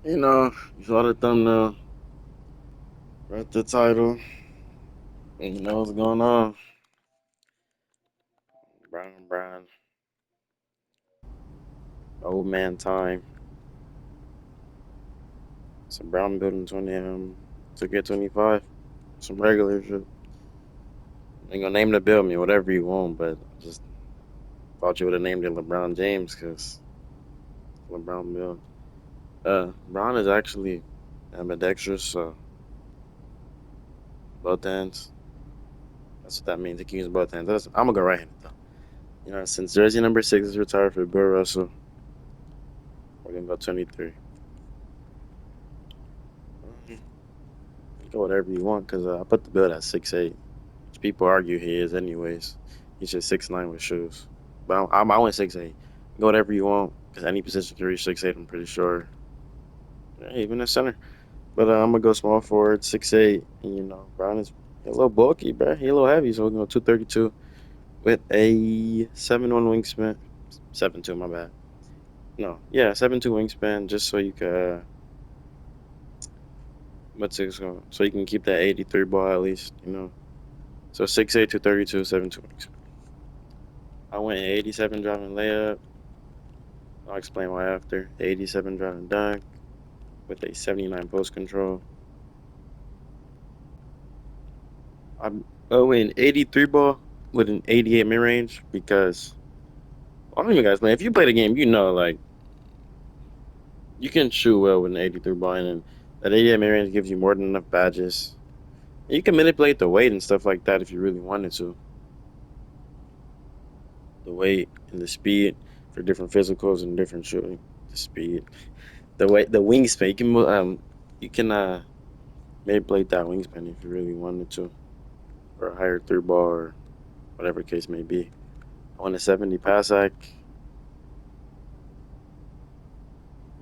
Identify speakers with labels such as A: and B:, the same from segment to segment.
A: You saw the thumbnail, read the title, and you know what's going on. Brown, old man time. Some brown building 20 2K25. Some regular shit. You gonna name the build me whatever you want, but just thought you would have named it LeBron James because LeBron build. Brown is actually ambidextrous, so both hands. That's what that means. He can use both hands. I'm gonna go right handed though. Since jersey number 6 is retired for Bill Russell, we're gonna go 23. You go whatever you want because I put the build at 6'8", which people argue he is anyways. He's just 6'9" with shoes. But I went 6'8". Go whatever you want because any position can reach 6'8", I'm pretty sure. Yeah, even a center. But I'm going to go small forward, 6'8". And, Brown is a little bulky, bro. He a little heavy, so we're going to go 232 with a 7'1" wingspan. 7'2", my bad. No, yeah, 7'2" wingspan just so you can... so you can keep that 83 ball at least. So 6'8", 232, 7'2". I went 87 driving layup. I'll explain why after. 87 driving dunk with a 79 post control. I'm going 83 ball with an 88 mid range because I don't even guys play. If you play the game, like you can shoot well with an 83 ball, and that 88 mid range gives you more than enough badges. You can manipulate the weight and stuff like that if you really wanted to. The weight and the speed for different physicals and different shooting. The speed, the weight, the wingspan. You can manipulate that wingspan if you really wanted to, or a higher through ball or whatever the case may be. I want a 70 pass act,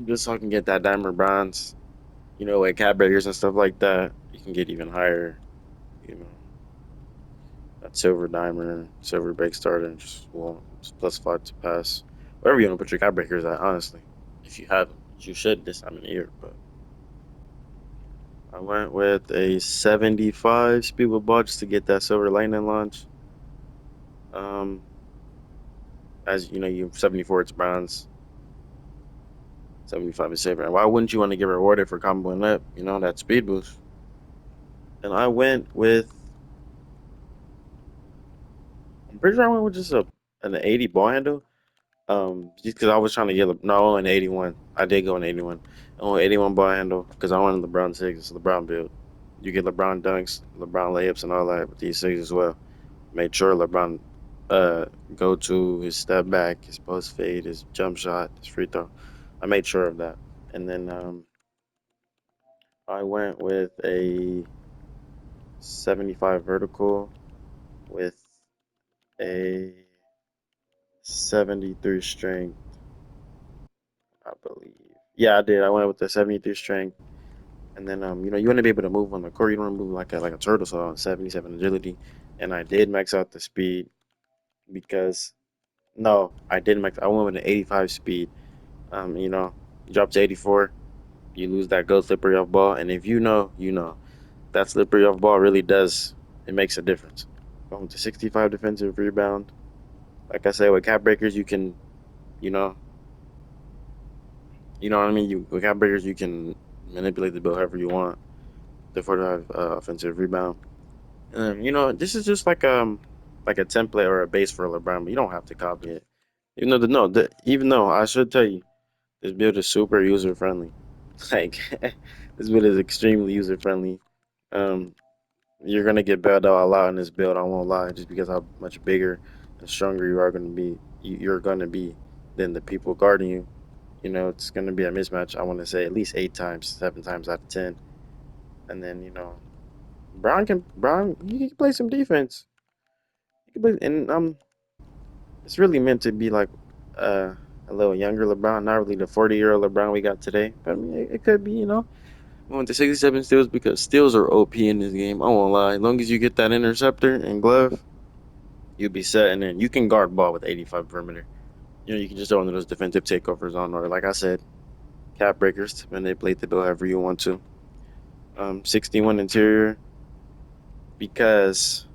A: just so I can get that diamond bronze. Like cat breakers and stuff like that. You can get even higher. You know, that silver diamond, silver break starter, and just +5 to pass. Wherever you want to put your cat breakers at, honestly. If you have them, you should this time of the year. But I went with a 75 speed with ball just to get that silver lightning launch. Um, as you know, you 74 it's bronze, 75 is silver. And why wouldn't you want to get rewarded for comboing up? That speed boost. And I went with, I'm pretty sure I went with just an 80 ball handle. Just because I was trying to get no, I went 81. I did go in 81. I went 81 ball handle because I wanted LeBron 6. It's LeBron build. You get LeBron dunks, LeBron layups, and all that with these 6 as well. Made sure LeBron go to his step back, his post fade, his jump shot, his free throw. I made sure of that. And then I went with a 75 vertical with a 73 strength, I believe. Yeah, I did. I went with the 73 strength. And then you want to be able to move on the court. You don't want to move like a turtle, so on 77 agility. And I did max out the speed because no, I didn't max. I went with an 85 speed. You drop to 84, you lose that go slippery off ball. And if that slippery off ball really does, it makes a difference. Going to 65 defensive rebound. Like I said, with cap breakers, you can, you know, you know what I mean. With cap breakers, you can manipulate the bill however you want. The 45 offensive rebound. This is just like a template or a base for LeBron, but you don't have to copy it. Even though I should tell you, this build is super user friendly. Like this build is extremely user friendly. Um, you're gonna get bailed out a lot in this build. I won't lie, just because how much bigger and stronger you are gonna be. You're gonna be than the people guarding you. It's gonna be a mismatch. I want to say at least 8 times, 7 times out of 10. And then Brown he can play some defense. He can play, and it's really meant to be like a little younger LeBron, not really the 40-year-old LeBron we got today. But I mean, it could be. We went to 67 steals because steals are OP in this game. I won't lie. As long as you get that interceptor and glove, you'll be set. And then you can guard ball with 85 perimeter. You can just throw into those defensive takeovers on, or like I said, cap breakers to manipulate the build however you want to. 61 interior because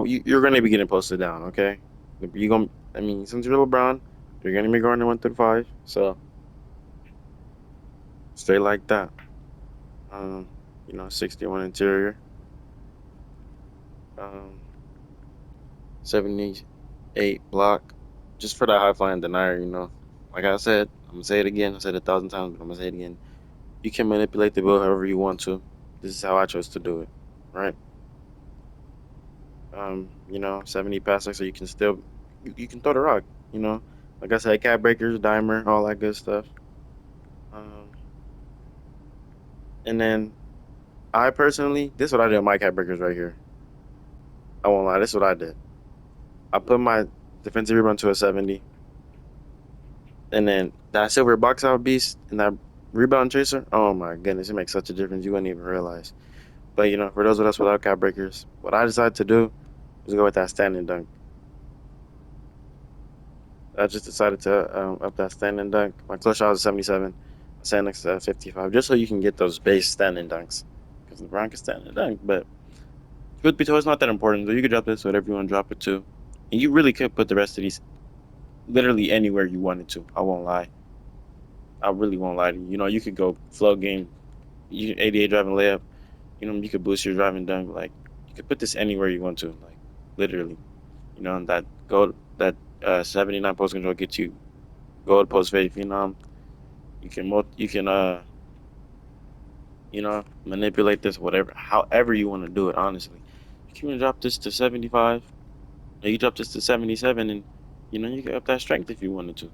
A: you're going to be getting posted down, okay? You gonna, I mean, since you're LeBron, you're going to be going to 1 through 5, so stay like that. Um, 61 interior, um, 78 block, just for that high flying denier. Like I said, I'm gonna say it again. I said it 1,000 times, but I'm gonna say it again. You can manipulate the build however you want to. This is how I chose to do it, right? 70 passer, so you can still you can throw the rock. Like I said, cat breakers, dimer, all that good stuff. Um, and then I personally, this is what I did with my cat breakers right here. I won't lie, this is what I did. I put my defensive rebound to a 70, and then that silver box out beast and that rebound chaser. Oh my goodness, it makes such a difference you wouldn't even realize. But for those of us without cat breakers, what I decided to do was go with that standing dunk. I just decided to up that standing dunk. My clutch shot was 77. I stand next to 55, just so you can get those base standing dunks. Because LeBron can stand and dunk, but truth be told, it's not that important. So you could drop this whatever you want to drop it to, and you really could put the rest of these literally anywhere you wanted to. I won't lie. I really won't lie to you. You could go flow game, 88 driving layup. You could boost your driving dunk. Like you could put this anywhere you want to. Like literally, and that gold, that 79 post control gets you gold post fade phenom. You can manipulate this however you want to do it. Honestly, you can even drop this to 75. Or you drop this to 77, and you can up that strength if you wanted to.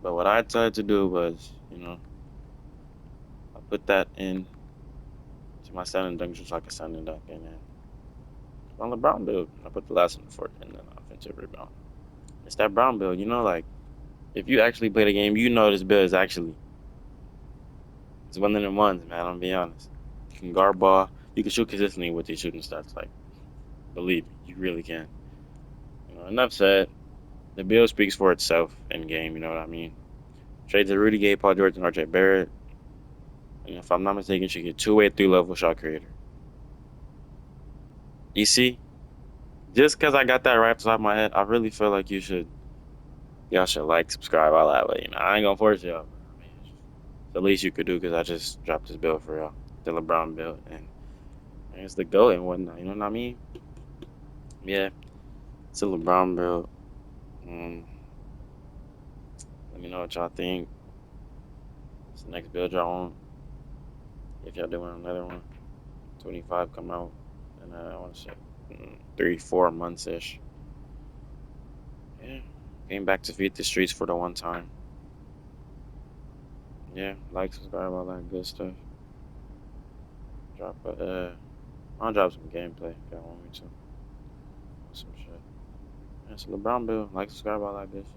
A: But what I decided to do was, I put that in to my standing dunk just like a standing dunk, and then on the Brown build, I put the last one for it, and then offensive rebound. It's that Brown build, like if you actually play the game, this build is actually it's one of them ones, man. I'm being honest. You can guard ball, you can shoot consistently with these shooting stats. Like, believe me, you really can. Enough said. The build speaks for itself in game. You know what I mean? Trades of Rudy Gay, Paul George, and RJ Barrett. And if I'm not mistaken, should get two-way, three-level shot creator. You see, just because I got that right off the top of my head, I really feel like y'all should like, subscribe, all that way. I ain't gonna force y'all. I mean, it's the least you could do because I just dropped this build for y'all, the LeBron build, and it's the GOAT and whatnot. You know what I mean? Yeah, it's a LeBron build. Let me know what y'all think. It's the next build y'all want. If y'all doing another one, 25 come out, and I want to say 3-4 months ish. Yeah, came back to feed the streets for the one time. Yeah, like, subscribe, all that good stuff. I'll drop some gameplay if y'all want me to. Some shit. Yeah, it's LeBron build. Like, subscribe, all that good shit.